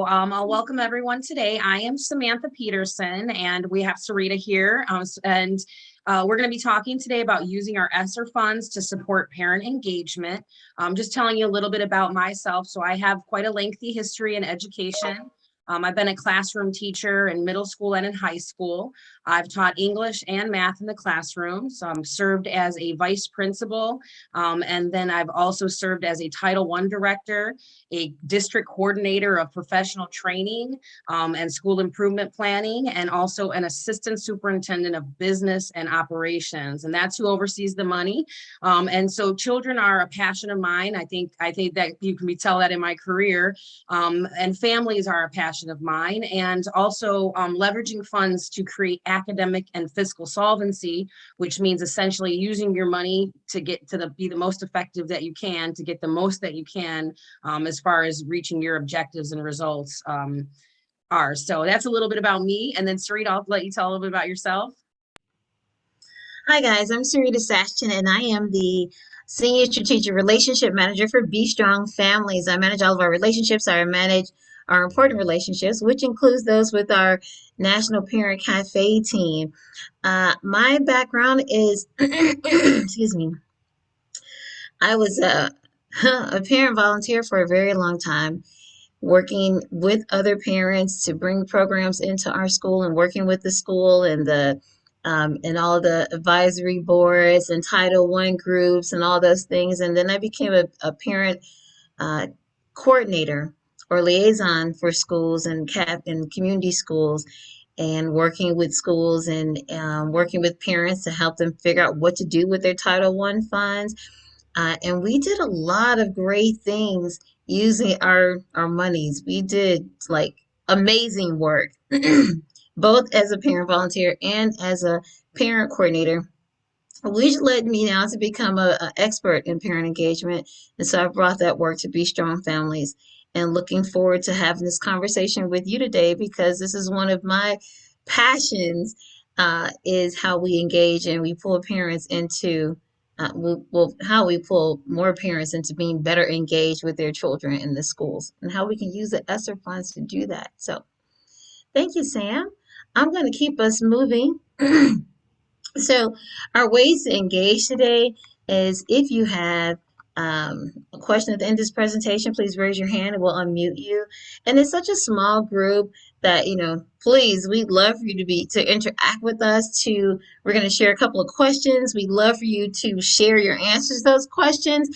I'll welcome everyone today. I am Samantha Peterson, and we have Sarita here. We're going to be talking today about using our ESSER funds to support parent engagement. Just telling you a little bit about myself. So I have quite a lengthy history in education. I've been a classroom teacher in middle school and in high school. I've taught English and math in the classroom. So I'm served as a vice principal. And then I've also served as a Title I director, a district coordinator of professional training and school improvement planning, and also an assistant superintendent of business and operations. And that's who oversees the money. And so children are a passion of mine. I think that you can tell that in my career. And families are a passion of mine, and also leveraging funds to create academic and fiscal solvency, which means essentially using your money to get to be the most effective that you can, to get the most that you can as far as reaching your objectives and results are. So that's a little bit about me. And then Sarita, I'll let you tell a little bit about yourself. Hi guys, I'm Sarita Sashington, and I am the Senior Strategic Relationship Manager for Be Strong Families. I manage all of our relationships. I manage our important relationships, which includes those with our National Parent Cafe team. My background is, excuse me, I was a parent volunteer for a very long time, working with other parents to bring programs into our school and working with the school and and all the advisory boards and Title I groups and all those things. And then I became a parent coordinator or liaison for schools and community schools, and working with schools and working with parents to help them figure out what to do with their Title I funds. And we did a lot of great things using our monies. We did like amazing work, both as a parent volunteer and as a parent coordinator, which led me now to become an expert in parent engagement. And so I brought that work to Be Strong Families, and looking forward to having this conversation with you today, because this is one of my passions, is how we engage and we pull parents into how we pull more parents into being better engaged with their children in the schools, and how we can use the ESSER funds to do that. So thank you, Sam. I'm going to keep us moving. So our ways to engage today is, if you have a question at the end of this presentation, please raise your hand and we'll unmute you. And it's such a small group that, please, we'd love for you to interact with us. We're going to share a couple of questions. We'd love for you to share your answers to those questions,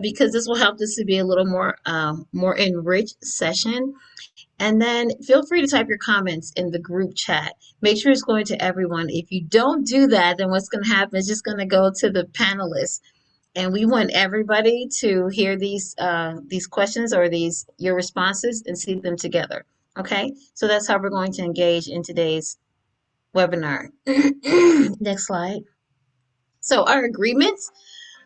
because this will help this to be a little more enriched session. And then feel free to type your comments in the group chat. Make sure it's going to everyone. If you don't do that, then what's going to happen is just going to go to the panelists. And we want everybody to hear these questions or your responses and see them together. Okay? So that's how we're going to engage in today's webinar. Next slide. So our agreements.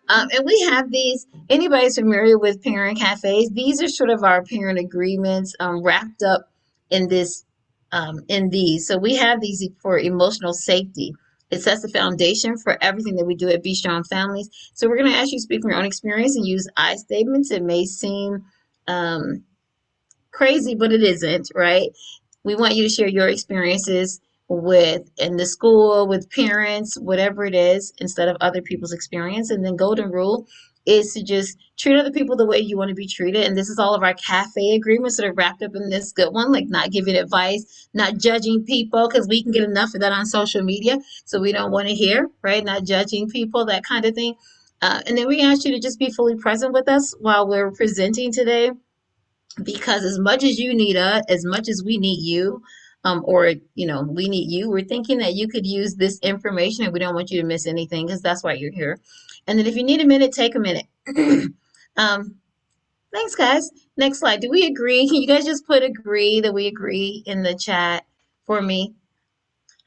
And we have these. Anybody's familiar with Parent Cafés? These are sort of our parent agreements wrapped up in these. So we have these for emotional safety. It sets the foundation for everything that we do at Be Strong Families. So we're going to ask you to speak from your own experience and use I statements. It may seem crazy, but it isn't, right? We want you to share your experiences in the school, with parents, whatever it is, instead of other people's experience. And then golden rule is to just treat other people the way you want to be treated. And this is all of our cafe agreements that are wrapped up in this good one, like not giving advice, not judging people, because we can get enough of that on social media. So we don't want to hear, right? Not judging people, that kind of thing. And then we ask you to just be fully present with us while we're presenting today, because as much as you need us, as much as we need you, we need you, we're thinking that you could use this information, and we don't want you to miss anything, because that's why you're here. And then if you need a minute, take a minute. Thanks, guys. Next slide. Do we agree? Can you guys just put agree that we agree in the chat for me?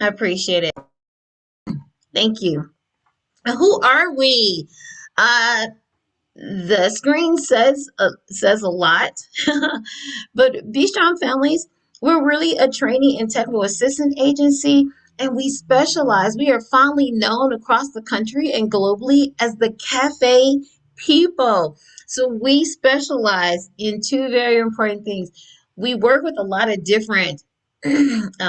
I appreciate it. Thank you. Who are we? The screen says a lot, but Be Strong Families, we're really a training and technical assistance agency, and we are fondly known across the country and globally as the cafe people. So we specialize in two very important things. we work with a lot of different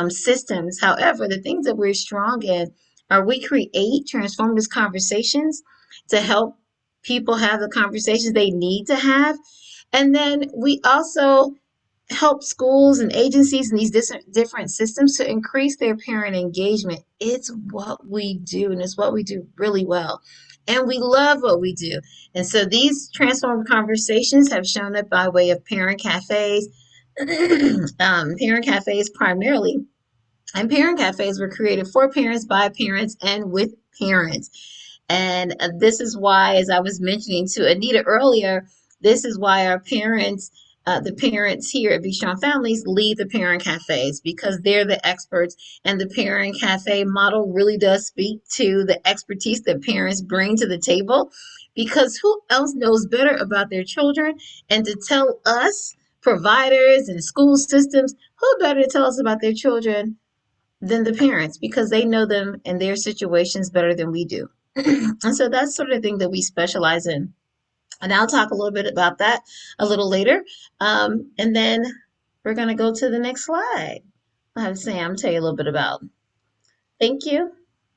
systems. However, the things that we're strong in are we create transformative conversations to help people have the conversations they need to have. And then we also help schools and agencies and these different systems to increase their parent engagement. It's what we do, and it's what we do really well. And we love what we do. And so these transformed conversations have shown up by way of parent cafes, parent cafes primarily. And parent cafes were created for parents, by parents, and with parents. And this is why, as I was mentioning to Anita earlier, this is why our parents, the parents here at Be Strong Families, lead the parent cafes because they're the experts. And the parent cafe model really does speak to the expertise that parents bring to the table because who else knows better about their children? And to tell us, providers and school systems, who better to tell us about their children than the parents because they know them and their situations better than we do. And so that's sort of the thing that we specialize in. And I'll talk a little bit about that a little later. And then we're going to go to the next slide. I'll have Sam tell you a little bit about. Thank you.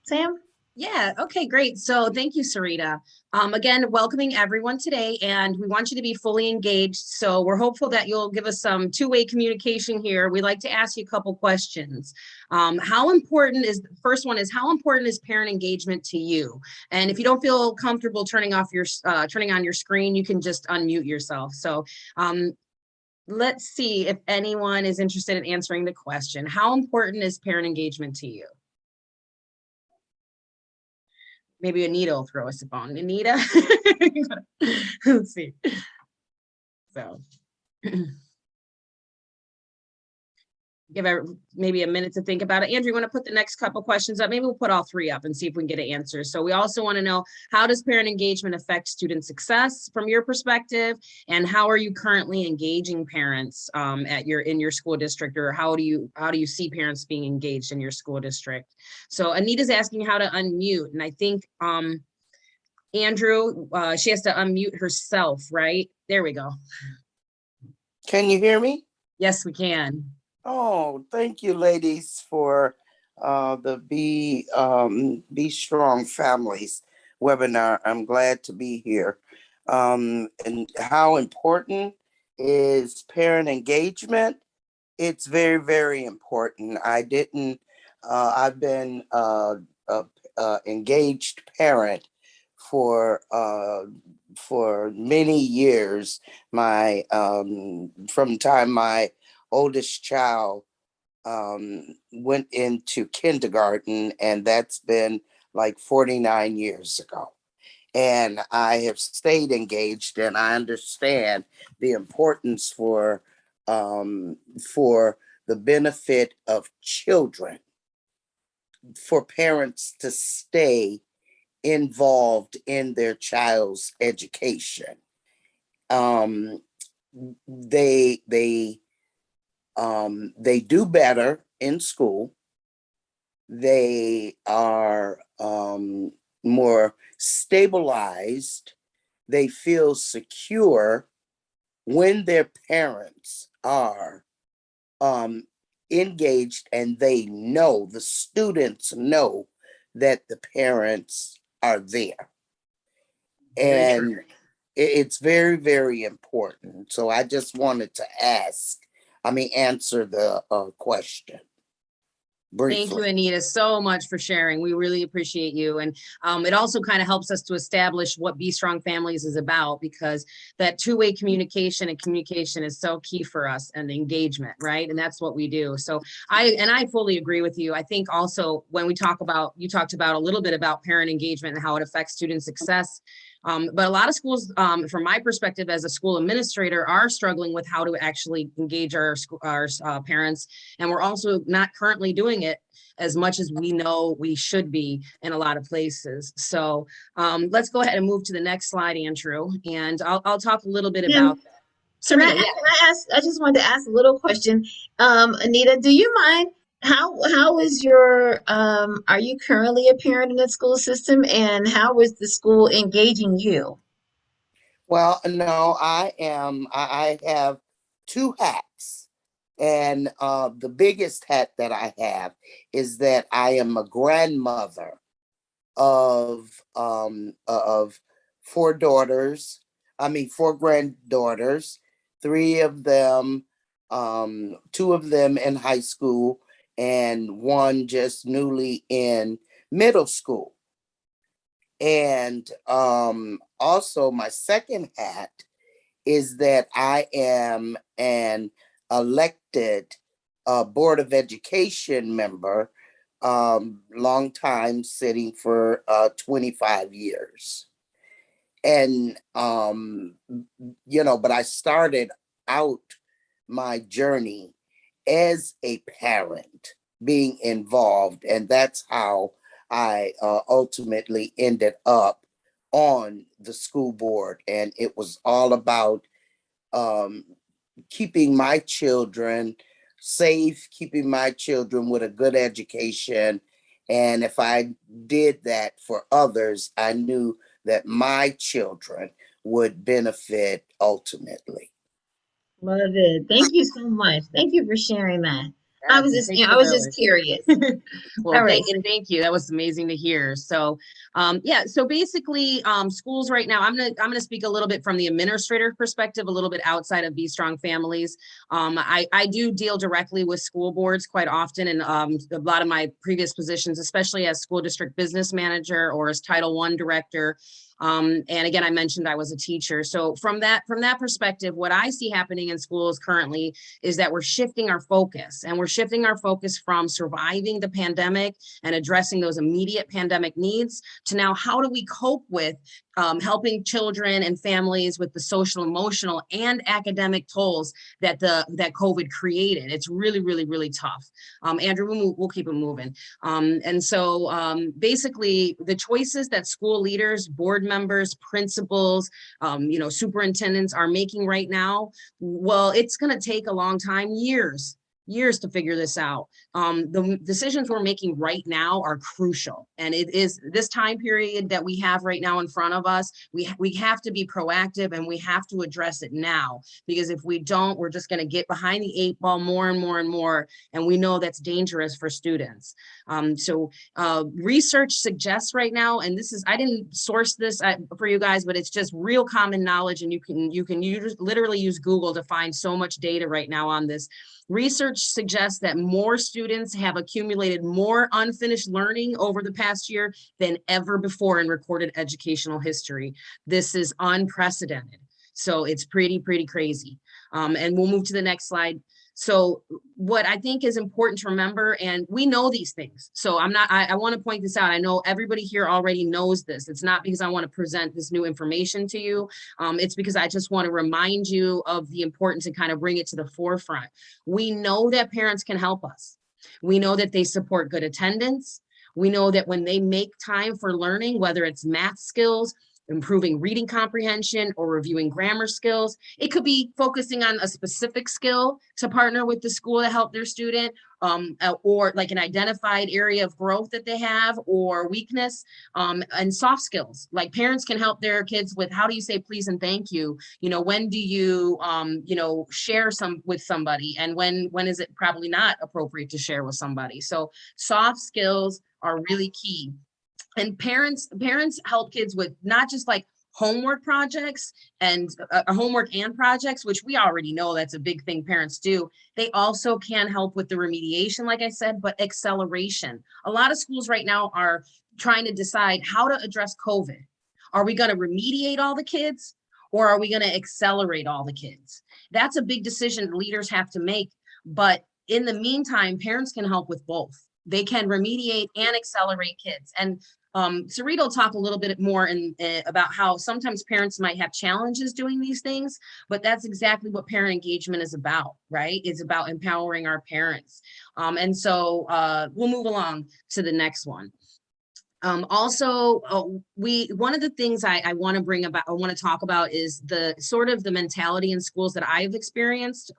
Sam? Yeah, okay, great. So thank you, Sarita. Again, welcoming everyone today, and we want you to be fully engaged. So we're hopeful that you'll give us some two-way communication here. We'd like to ask you a couple questions. How important is, the first one is, how important is parent engagement to you? And if you don't feel comfortable turning on your screen, you can just unmute yourself. So let's see if anyone is interested in answering the question. How important is parent engagement to you? Maybe Anita will throw us a bone. Anita, let's see. So give maybe a minute to think about it. Andrew, you want to put the next couple questions up? Maybe we'll put all three up and see if we can get an answer. So we also want to know, how does parent engagement affect student success from your perspective? And how are you currently engaging parents in your school district, or how do you see parents being engaged in your school district? So Anita's asking how to unmute, and I think Andrew, she has to unmute herself, right? There we go. Can you hear me? Yes, we can. Oh, thank you, ladies, for the Be Strong Families webinar. I'm glad to be here. And how important is parent engagement? It's very, very important. I've been engaged parent for many years. From the time my oldest child went into kindergarten, and that's been like 49 years ago. And I have stayed engaged, and I understand the importance for the benefit of children, for parents to stay involved in their child's education. They do better in school. They are more stabilized. They feel secure when their parents are engaged, and the students know that the parents are there. And it's very, very important. So I just wanted to answer the question briefly. Thank you, Anita, so much for sharing. We really appreciate you. And it also kind of helps us to establish what Be Strong Families is about, because that two-way communication and communication is so key for us, and engagement, right? And that's what we do. So I fully agree with you. I think also when you talked about a little bit about parent engagement and how it affects student success. But a lot of schools, from my perspective as a school administrator, are struggling with how to actually engage our parents. And we're also not currently doing it as much as we know we should be in a lot of places. So let's go ahead and move to the next slide, Andrew. And I'll talk a little bit about that. Sarita, I just wanted to ask a little question. Anita, do you mind? How is your are you currently a parent in the school system, and how is the school engaging you? Well, no, I am. I have two hats. And the biggest hat that I have is that I am a grandmother of four daughters. I mean, four granddaughters, three of them, two of them in high school, and one just newly in middle school. And also, my second hat is that I am an elected Board of Education member, long time sitting for 25 years. And, but I started out my journey as a parent being involved. And that's how I ultimately ended up on the school board. And it was all about um, keeping my children safe, keeping my children with a good education. And if I did that for others, I knew that my children would benefit ultimately. Love it. Thank you so much. Thank you for sharing that. Yes, it takes I a was just village. curious. Well, All right. thank you. That was amazing to hear. So, yeah. So basically, schools right now. I'm gonna speak a little bit from the administrator perspective, a little bit outside of Be Strong Families. I do deal directly with school boards quite often, and a lot of my previous positions, especially as school district business manager or as Title I director. And again, I mentioned I was a teacher. So from that perspective, what I see happening in schools currently is that we're shifting our focus, and we're shifting our focus from surviving the pandemic and addressing those immediate pandemic needs to now how do we cope with helping children and families with the social, emotional, and academic tolls that that COVID created. It's really, really, really tough. Andrew, we'll keep it moving. And so basically, the choices that school leaders, board members, principals, superintendents are making right now, well, it's going to take a long time, years to figure this out. The decisions we're making right now are crucial. And it is this time period that we have right now in front of us. We have to be proactive, and we have to address it now, because if we don't, we're just going to get behind the 8 ball more and more and more. And we know that's dangerous for students. Research suggests right now, and I didn't source this for you guys, but it's just real common knowledge. And you can literally use Google to find so much data right now on this. Research suggests that more students have accumulated more unfinished learning over the past year than ever before in recorded educational history. This is unprecedented. So it's pretty crazy. And we'll move to the next slide. So what I think is important to remember, and we know these things. So I want to point this out. I know everybody here already knows this. It's not because I want to present this new information to you. It's because I just want to remind you of the importance and kind of bring it to the forefront. We know that parents can help us. We know that they support good attendance. We know that when they make time for learning, whether it's math skills, improving reading comprehension, or reviewing grammar skills. It could be focusing on a specific skill to partner with the school to help their student, or like an identified area of growth that they have or weakness, and soft skills. Like parents can help their kids with how do you say please and thank you? When do you, share with somebody, and when is it probably not appropriate to share with somebody? So soft skills are really key. And parents help kids with not just like homework projects and homework and projects, which we already know that's a big thing parents do. They also can help with the remediation, like I said, but acceleration. A lot of schools right now are trying to decide how to address COVID. Are we going to remediate all the kids, or are we going to accelerate all the kids? That's a big decision leaders have to make. But in the meantime, parents can help with both. They can remediate and accelerate kids. And Sarita will talk a little bit more about how sometimes parents might have challenges doing these things, but that's exactly what parent engagement is about, right? It's about empowering our parents. And so we'll move along to the next one. One of the things I want to talk about is the sort of the mentality in schools that I've experienced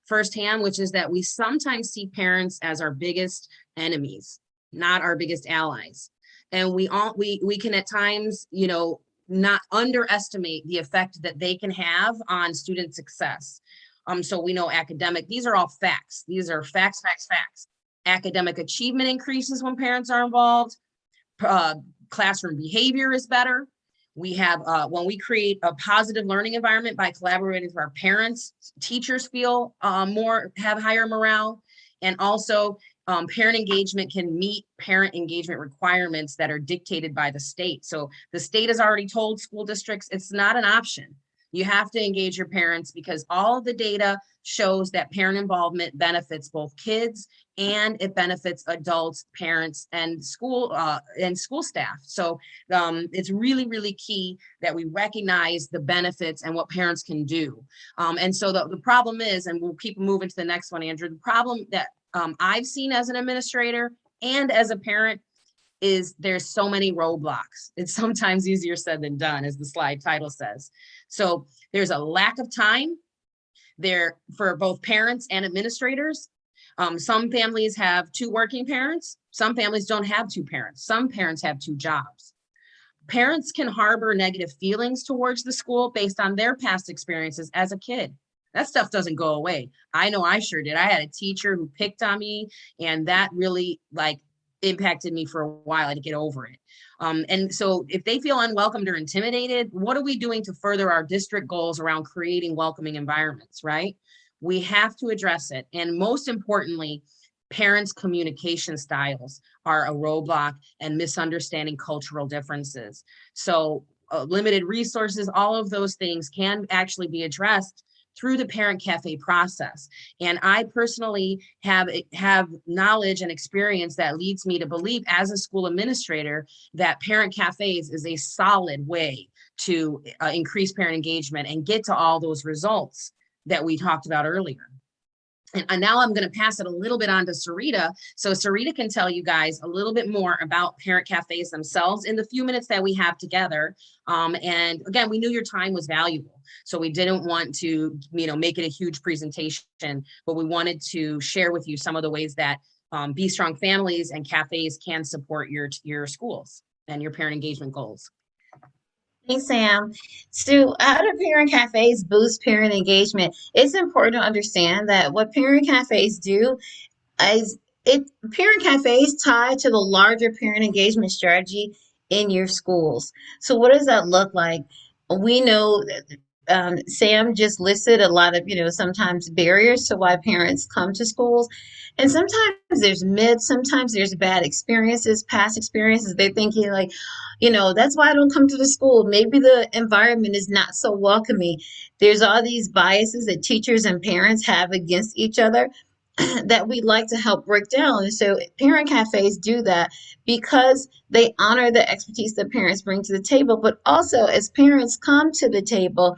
firsthand, which is that we sometimes see parents as our biggest enemies, not our biggest allies. And we can at times, not underestimate the effect that they can have on student success. So we know academic, these are all facts. These are facts, facts, facts. Academic achievement increases when parents are involved. Classroom behavior is better. We have, when we create a positive learning environment by collaborating with our parents, teachers feel have higher morale. And also parent engagement can meet parent engagement requirements that are dictated by the state. So the state has already told school districts it's not an option. You have to engage your parents because all of the data shows that parent involvement benefits both kids and it benefits adults, parents, and school staff. So it's really, really key that we recognize the benefits and what parents can do. And so the problem is, and we'll keep moving to the next one, Andrew, the problem that I've seen as an administrator and as a parent is there's so many roadblocks. It's sometimes easier said than done, as the slide title says. So there's a lack of time there for both parents and administrators. Some families have 2 working parents. Some families don't have 2 parents. Some parents have 2 jobs. Parents can harbor negative feelings towards the school based on their past experiences as a kid. That stuff doesn't go away. I know I sure did. I had a teacher who picked on me, and that really impacted me for a while. I had to get over it. And so if they feel unwelcomed or intimidated, what are we doing to further our district goals around creating welcoming environments, right? We have to address it. And most importantly, parents' communication styles are a roadblock and misunderstanding cultural differences. So limited resources, all of those things can actually be addressed through the Parent Cafe process. And I personally have knowledge and experience that leads me to believe as a school administrator that Parent Cafes is a solid way to increase parent engagement and get to all those results that we talked about earlier. And now I'm going to pass it a little bit on to Sarita. So Sarita can tell you guys a little bit more about Parent Cafes themselves in the few minutes that we have together. And again, we knew your time was valuable. So we didn't want to, make it a huge presentation, but we wanted to share with you some of the ways that Be Strong Families and cafes can support your schools and your parent engagement goals. Thanks, Sam. So, how do parent cafes boost parent engagement? It's important to understand that what parent cafes do is parent cafes tie to the larger parent engagement strategy in your schools. So, what does that look like? We know that Sam just listed a lot of, sometimes barriers to why parents come to schools. And sometimes there's myths, sometimes there's bad experiences, past experiences. They're thinking that's why I don't come to the school. Maybe the environment is not so welcoming. There's all these biases that teachers and parents have against each other that we'd like to help break down. And so parent cafes do that because they honor the expertise that parents bring to the table, but also as parents come to the table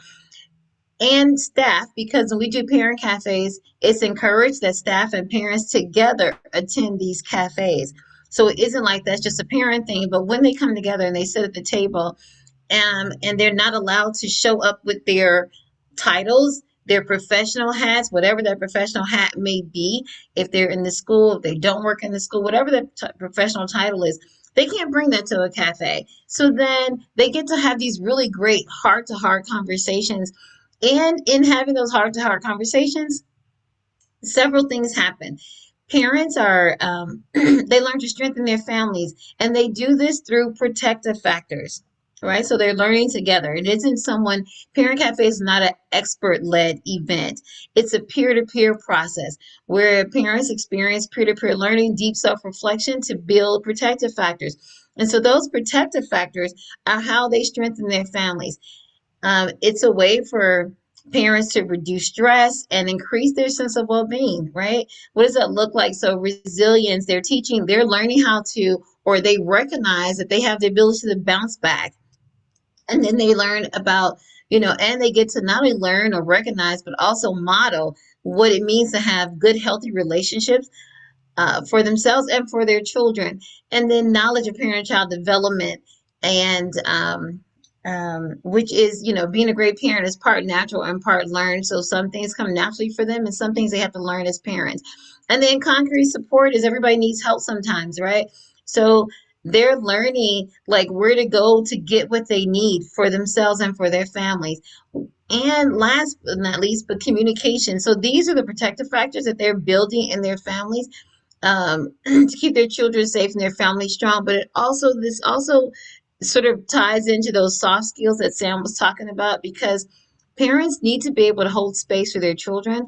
and staff, because when we do parent cafes, it's encouraged that staff and parents together attend these cafes. So it isn't like that's just a parent thing, but when they come together and they sit at the table and they're not allowed to show up with their titles, their professional hats, whatever that professional hat may be, if they're in the school, if they don't work in the school, whatever the professional title is, they can't bring that to a cafe. So then they get to have these really great heart-to-heart conversations. And in having those heart-to-heart conversations, several things happen. Parents are, they learn to strengthen their families, and they do this through protective factors, right? So they're learning together. It isn't Parent Cafe is not an expert-led event. It's a peer-to-peer process where parents experience peer-to-peer learning, deep self-reflection to build protective factors. And so those protective factors are how they strengthen their families. It's a way for parents to reduce stress and increase their sense of well-being, right? What does that look like? So resilience, they're learning how to, or they recognize that they have the ability to bounce back. And then they learn about, and they get to not only learn or recognize, but also model what it means to have good, healthy relationships for themselves and for their children. And then knowledge of parent-child development and which is, being a great parent is part natural and part learned. So some things come naturally for them and some things they have to learn as parents. And then concrete support is everybody needs help sometimes, right? So they're learning where to go to get what they need for themselves and for their families. And last but not least, but communication. So these are the protective factors that they're building in their families, to keep their children safe and their family strong. But this also sort of ties into those soft skills that Sam was talking about, because parents need to be able to hold space for their children,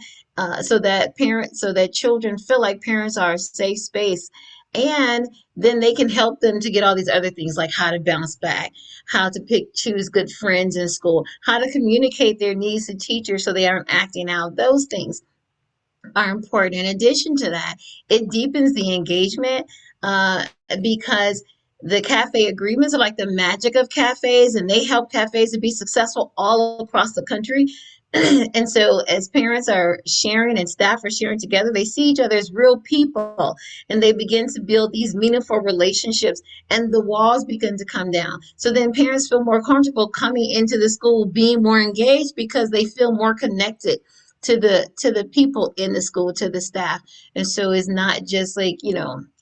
so that children feel like parents are a safe space. And then they can help them to get all these other things, like how to bounce back, how to choose good friends in school, how to communicate their needs to teachers so they aren't acting out. Those things are important. In addition to that, it deepens the engagement, uh, because the cafe agreements are like the magic of cafes, and they help cafes to be successful all across the country. And so, as parents are sharing and staff are sharing together, they see each other as real people, and they begin to build these meaningful relationships, and the walls begin to come down. So then parents feel more comfortable coming into the school, being more engaged, because they feel more connected to the people in the school, to the staff. And so it's not just like,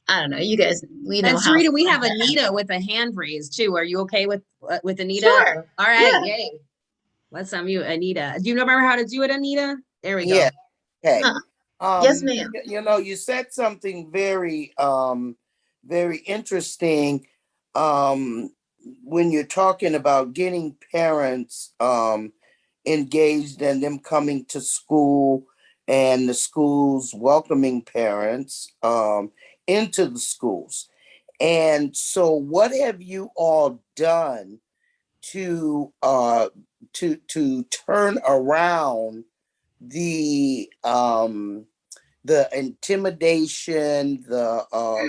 I don't know, you guys, we know And how Sarita, we have Anita with a hand raised too. Are you okay with Anita? Sure. All right, Yeah. yay. Let's unmute Anita. Do you remember how to do it, Anita? There we go. Yeah. Okay. Yes, ma'am. You said something very interesting, when you're talking about getting parents, engaged and them coming to school, and the schools welcoming parents, into the schools. And so what have you all done to turn around the intimidation, the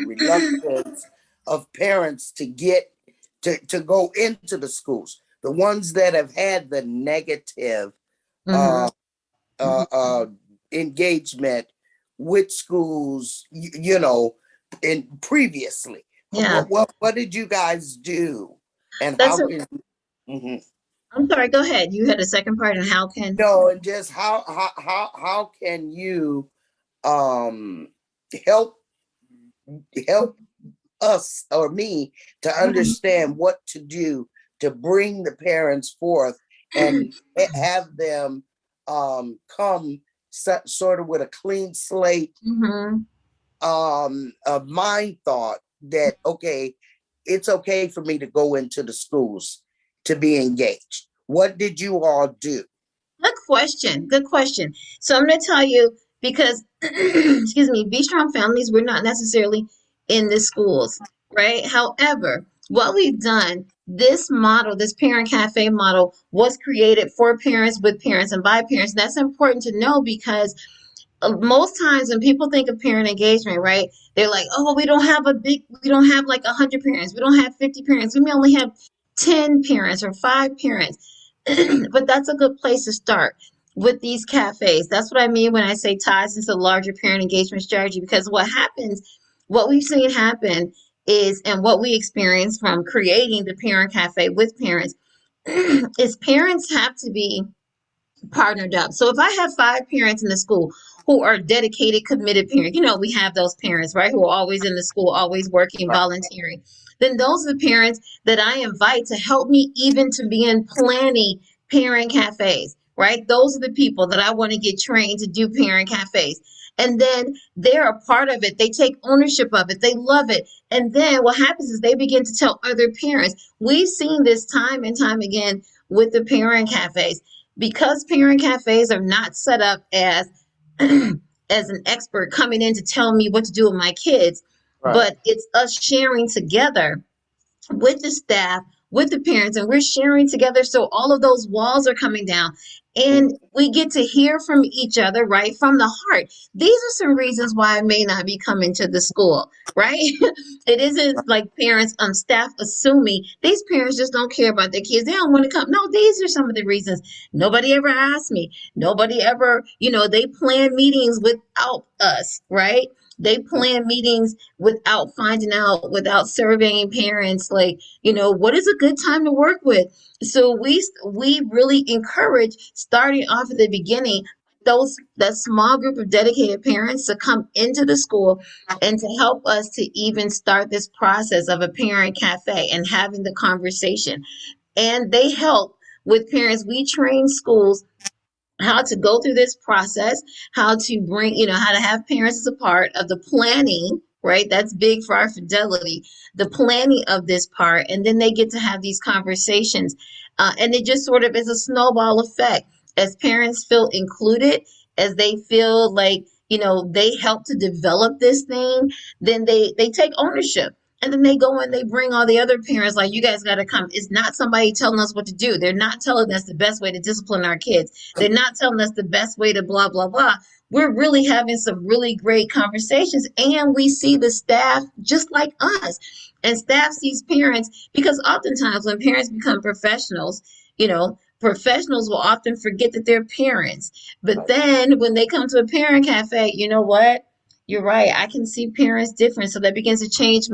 reluctance of parents to get to go into the schools, the ones that have had the negative Mm-hmm. engagement with schools, in previously. Yeah. What did you guys do, and That's how a, can? Mhm. I'm sorry, go ahead. You had a second part, and how can? No, and just how can you um help help us or me to understand what to do to bring the parents forth and have them come sort of with a clean slate, Mm-hmm. a mind thought that, okay, it's okay for me to go into the schools to be engaged. What did you all do? Good question. Good question. So I'm going to tell you, because, excuse me, Be Strong Families, we're not necessarily in the schools, right? However, what we've done, this model, this parent cafe model, was created for parents, with parents, and by parents. And that's important to know, because most times when people think of parent engagement, right, they're like, oh, well, we don't have like 100 parents. We don't have 50 parents. We may only have 10 parents or 5 parents. But that's a good place to start with these cafes. That's what I mean when I say ties into the larger parent engagement strategy, because what we've seen happen is, and what we experience from creating the parent cafe with parents, is parents have to be partnered up. So if I have 5 parents in the school who are dedicated, committed parents, we have those parents, right, who are always in the school, always working, Right. volunteering. Then those are the parents that I invite to help me even to begin planning parent cafes, right? Those are the people that I want to get trained to do parent cafes. And then they're a part of it. They take ownership of it. They love it. And then what happens is they begin to tell other parents. We've seen this time and time again with the parent cafes, because parent cafes are not set up as as an expert coming in to tell me what to do with my kids, Right. but it's us sharing together with the staff, with the parents, and we're sharing together. So all of those walls are coming down, and we get to hear from each other, right, from the heart. These are some reasons why I may not be coming to the school, right? It isn't like parents, staff assuming these parents just don't care about their kids. They don't want to come. No, these are some of the reasons. Nobody ever asked me. Nobody ever, they plan meetings without us, right? They plan meetings without finding out, without surveying parents, like, what is a good time to work with. So we really encourage, starting off at the beginning, that small group of dedicated parents to come into the school and to help us to even start this process of a parent cafe and having the conversation. And they help with parents. We train schools how to go through this process, how to bring, how to have parents as a part of the planning, right? That's big for our fidelity, the planning of this part. And then they get to have these conversations. And it just sort of is a snowball effect. As parents feel included, as they feel like, they help to develop this thing, then they take ownership. And then they go and they bring all the other parents, like, you guys got to come. It's not somebody telling us what to do. They're not telling us the best way to discipline our kids. They're not telling us the best way to blah, blah, blah. We're really having some really great conversations. And we see the staff just like us. And staff sees parents, because oftentimes when parents become professionals, professionals will often forget that they're parents. But then when they come to a parent cafe, you know what? You're right. I can see parents different. So that begins to change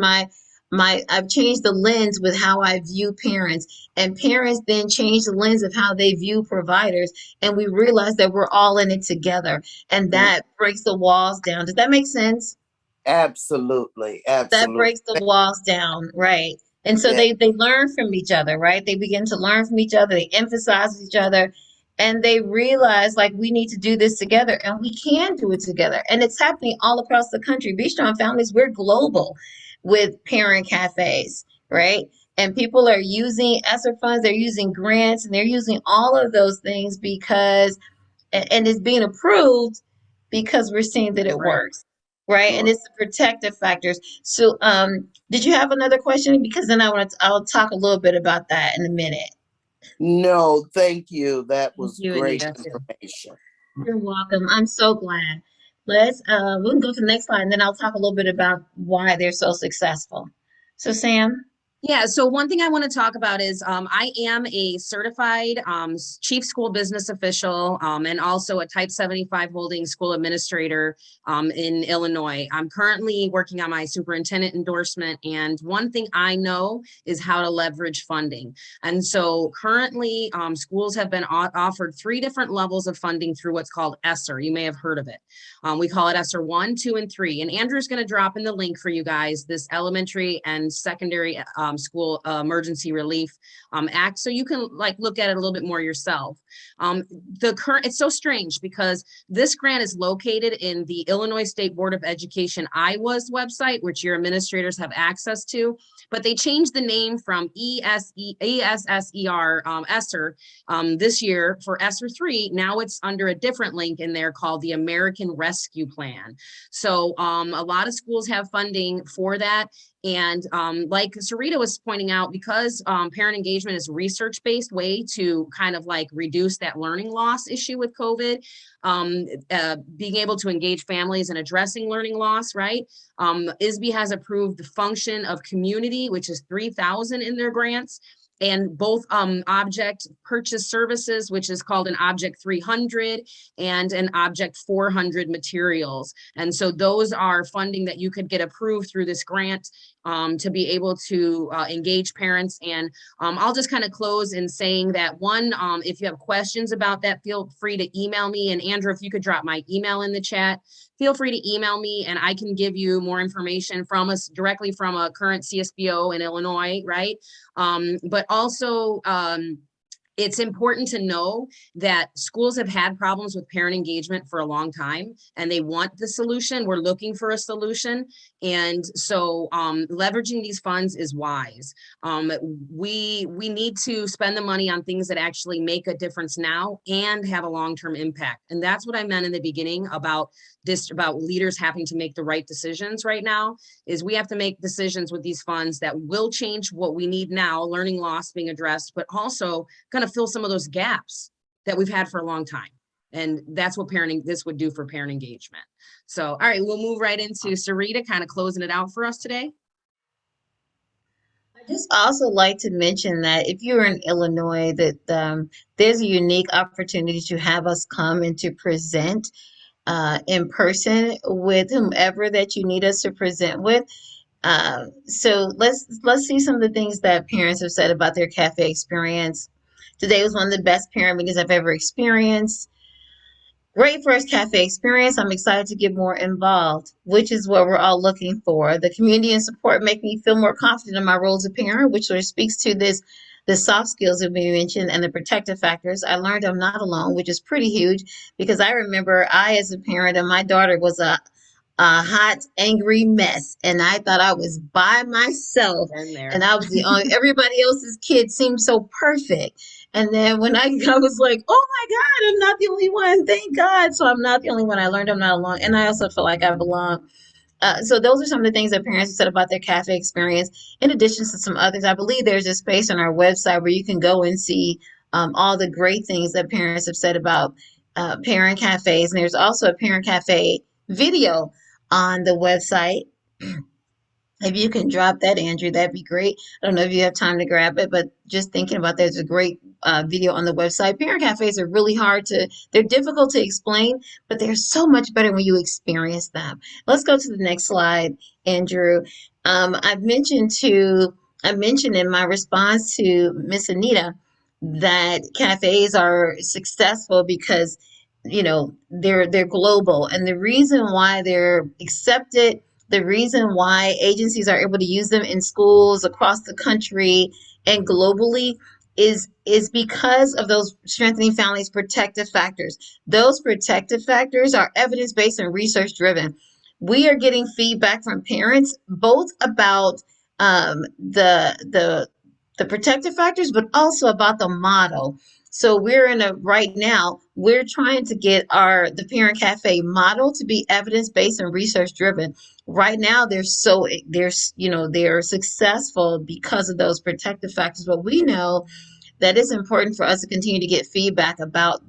I've changed the lens with how I view parents, and parents then change the lens of how they view providers. And we realize that we're all in it together, and that breaks the walls down. Does that make sense? Absolutely. That Absolutely. breaks the walls down, right? And so Yeah. they learn from each other, right? They begin to learn from each other. They emphasize each other, and they realize, like, we need to do this together, and we can do it together. And it's happening all across the country. Be Strong Families, we're global with parent cafes, right? And people are using ESSER funds, they're using grants, and they're using all of those things because, and it's being approved because we're seeing that it works, right? And it's the protective factors. So, did you have another question? Because then I'll talk a little bit about that in a minute. No, thank you. That was You, great Anita. information. You're welcome. I'm so glad. We can go to the next slide, and then I'll talk a little bit about why they're so successful. So, Sam? Yeah, so one thing I want to talk about is I am a certified chief school business official and also a type 75 holding school administrator in Illinois. I'm currently working on my superintendent endorsement, and one thing I know is how to leverage funding. And so currently schools have been offered 3 different levels of funding through what's called ESSER. You may have heard of it. We call it ESSER 1, 2, and 3. And Andrew's going to drop in the link for you guys, this elementary and secondary school emergency relief act, so you can look at it a little bit more yourself. It's so strange because this grant is located in the Illinois State Board of Education Iowa's website, which your administrators have access to, but they changed the name from ESSER ESSER this year for ESSER 3. Now it's under a different link in there called the American Rescue Plan. So a lot of schools have funding for that. And like Sarita was pointing out, because parent engagement is a research-based way to kind of reduce that learning loss issue with COVID, being able to engage families in addressing learning loss, right? ISB has approved the function of community, which is 3,000 in their grants, and both object purchase services, which is called an object 300 and an object 400 materials. And so those are funding that you could get approved through this grant to be able to engage parents. And I'll just kind of close in saying that if you have questions about that, feel free to email me. And Andrew, if you could drop my email in the chat, feel free to email me and I can give you more information from us directly from a current CSBO in Illinois, right? But also, it's important to know that schools have had problems with parent engagement for a long time and they want the solution. We're looking for a solution. And so leveraging these funds is wise. We need to spend the money on things that actually make a difference now and have a long-term impact. And that's what I meant in the beginning about leaders having to make the right decisions right now, is we have to make decisions with these funds that will change what we need now, learning loss being addressed, but also kind of fill some of those gaps that we've had for a long time. And that's what this would do for parent engagement. So, all right, we'll move right into Sarita kind of closing it out for us today. I just also like to mention that if you're in Illinois, that there's a unique opportunity to have us come and to present in person with whomever that you need us to present with. So let's see some of the things that parents have said about their cafe experience. Today was one of the best parent meetings I've ever experienced. Great first cafe experience. I'm excited to get more involved, which is what we're all looking for. The community and support make me feel more confident in my role as a parent, which sort of speaks to this the soft skills that we mentioned, and the protective factors. I learned I'm not alone, which is pretty huge because I remember I, as a parent, and my daughter was a hot, angry mess. And I thought I was by myself. Been there. And I was the only, everybody else's kid seemed so perfect. And then when I was like, oh my God, I'm not the only one. Thank God. So I'm not the only one. I learned I'm not alone. And I also feel like I belong. So those are some of the things that parents have said about their cafe experience. In addition to some others, I believe there's a space on our website where you can go and see all the great things that parents have said about parent cafes. And there's also a parent cafe video on the website. If you can drop that, Andrew, that'd be great. I don't know if you have time to grab it, but just thinking about there's a great video on the website. Parent cafes are really they're difficult to explain, but they're so much better when you experience them. Let's go to the next slide, Andrew. I mentioned in my response to Miss Anita that cafes are successful because they're global, and the reason why they're accepted, the reason why agencies are able to use them in schools across the country and globally is because of those strengthening families protective factors. Those protective factors are evidence-based and research-driven. We are getting feedback from parents both about the protective factors, but also about the model. So right now, we're trying to get the Parent Cafe model to be evidence-based and research-driven. Right now, they're successful because of those protective factors. But we know that it's important for us to continue to get feedback about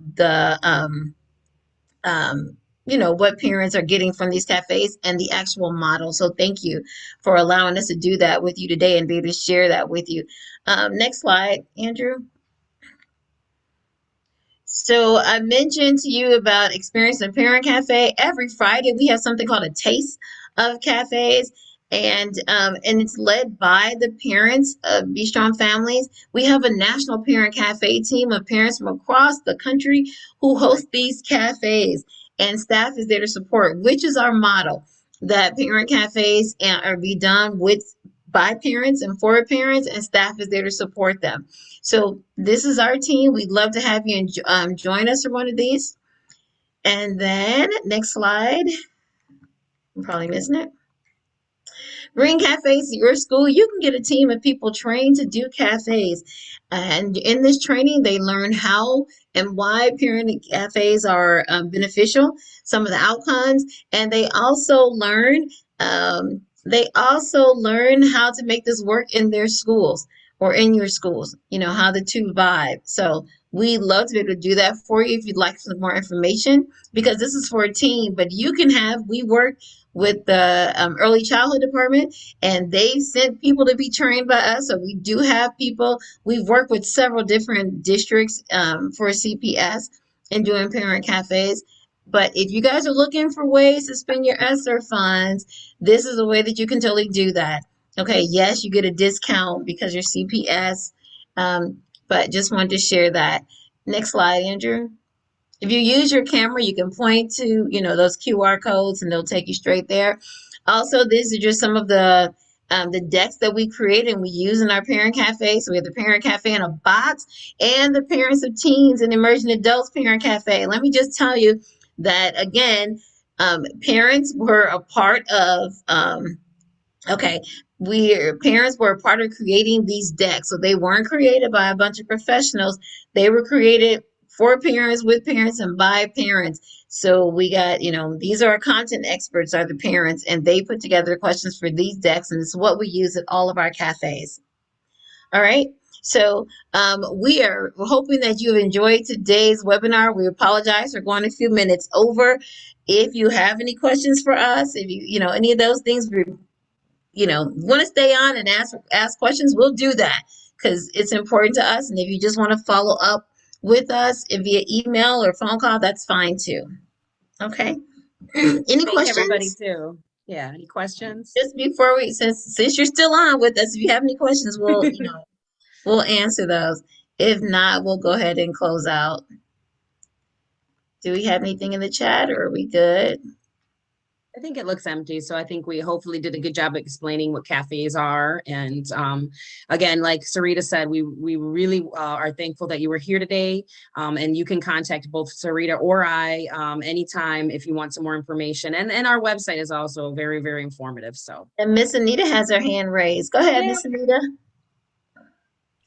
what parents are getting from these cafes and the actual model. So thank you for allowing us to do that with you today and be able to share that with you. Next slide, Andrew. So I mentioned to you about Experience in Parent Cafe. Every Friday we have something called a Taste of Cafes, and it's led by the parents of Be Strong Families. We have a national Parent Cafe team of parents from across the country who host these cafes, and staff is there to support, which is our model, that parent cafes are be done by parents and for parents, and staff is there to support them. So this is our team. We'd love to have you join us for one of these. And then next slide. I'm probably missing it. Bring cafes to your school. You can get a team of people trained to do cafes. And in this training, they learn how and why parent cafes are beneficial, some of the outcomes, and they also learn how to make this work in their schools or in your schools, how the two vibe. So we'd love to be able to do that for you if you'd like some more information, because this is for a team, but we work with the early childhood department, and they've sent people to be trained by us. So we do have people. We've worked with several different districts for CPS and doing parent cafes. But if you guys are looking for ways to spend your ESSER funds, this is a way that you can totally do that. Okay, yes, you get a discount because you're CPS, but just wanted to share that. Next slide, Andrew. If you use your camera, you can point to, those QR codes and they'll take you straight there. Also, these are just some of the decks that we create and we use in our parent cafe. So we have the Parent Cafe in a Box and the Parents of Teens and Emerging Adults Parent Cafe. Let me just tell you that, again, parents were a part of, parents were a part of creating these decks. So they weren't created by a bunch of professionals. They were created for parents, with parents, and by parents. So we got, these are our content experts, are the parents, and they put together questions for these decks, and it's what we use at all of our cafes. All right. So we are hoping that you enjoyed today's webinar. We apologize for going a few minutes over. If you have any questions for us, if you any of those things, want to stay on and ask questions, we'll do that because it's important to us. And if you just want to follow up with us via email or phone call, that's fine too. Okay. Any questions? Everybody too. Yeah. Any questions? Just before since you're still on with us, if you have any questions, we'll we'll answer those. If not, we'll go ahead and close out. Do we have anything in the chat, or are we good? I think it looks empty. So I think we hopefully did a good job explaining what cafes are. And again, like Sarita said, we really are thankful that you were here today. And you can contact both Sarita or I anytime if you want some more information. And our website is also very, very informative. So. And Miss Anita has her hand raised. Go ahead, Yeah. Miss Anita.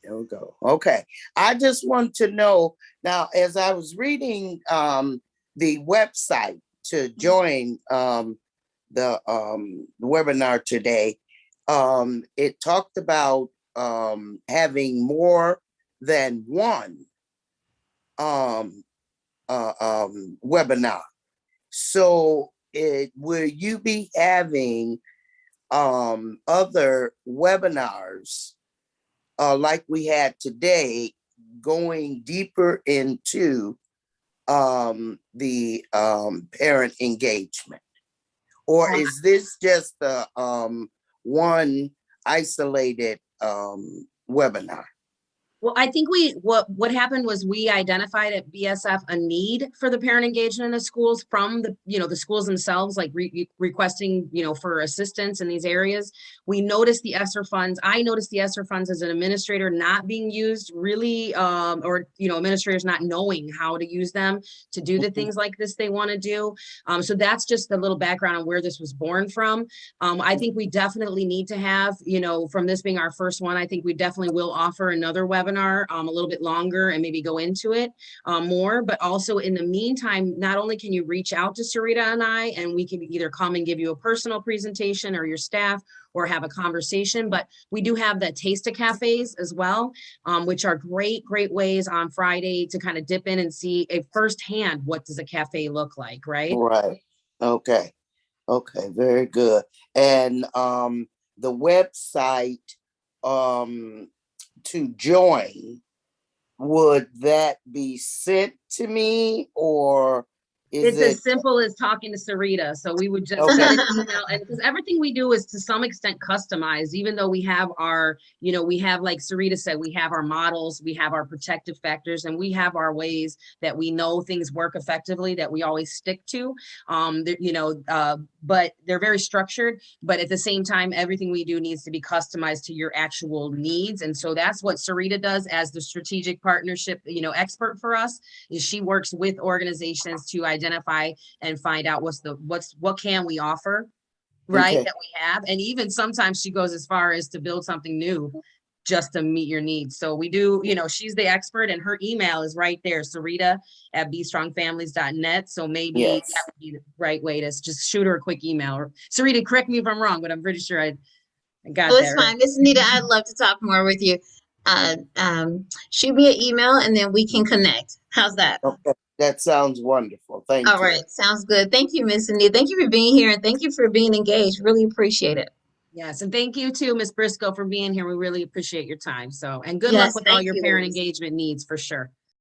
There we go. Okay. I just want to know now, as I was reading the website to join the webinar today, it talked about having more than one webinar. So will you be having other webinars like we had today, going deeper into the parent engagement? Or is this just the one isolated webinar? Well, I think what happened was we identified at BSF a need for the parent engagement in the schools from the schools themselves, like requesting, for assistance in these areas. We noticed the ESSER funds. I noticed the ESSER funds as an administrator not being used really, or administrators not knowing how to use them to do the things like this they want to do. So that's just a little background on where this was born from. I think we definitely need to have, from this being our first one, I think we definitely will offer another webinar a little bit longer and maybe go into it more. But also in the meantime, not only can you reach out to Sarita and I, and we can either come and give you a personal presentation or your staff or have a conversation, but we do have the Taste of Cafes as well, which are great ways on Friday to kind of dip in and see a firsthand, what does a cafe look like, right? Right. Okay. Very good. And the website to join, would that be sent to me, or is it's as simple as talking to Sarita? So we would just send an email, and because everything we do is to some extent customized, even though we have our, we have, like Sarita said, we have our models, we have our protective factors, and we have our ways that we know things work effectively that we always stick to. But they're very structured, but at the same time, everything we do needs to be customized to your actual needs. And so that's what Sarita does as the strategic partnership, expert for us, is she works with organizations to identify and find out what can we offer, right? That we have. And even sometimes she goes as far as to build something new just to meet your needs. So we do, she's the expert, and her email is right there, Sarita@bestrongfamilies.net. So maybe that would be the right way to just shoot her a quick email. Or Sarita, correct me if I'm wrong, but I'm pretty sure I got that. It's fine. Miss Anita, I'd love to talk more with you. Shoot me an email and then we can connect. How's that? Okay. That sounds wonderful. Thank you. All right. Sounds good. Thank you, Miss Anita. Thank you for being here, and thank you for being engaged. Really appreciate it. Yes, and thank you too, Ms. Briscoe, for being here. We really appreciate your time. So, and good luck with all your parent engagement needs, for sure.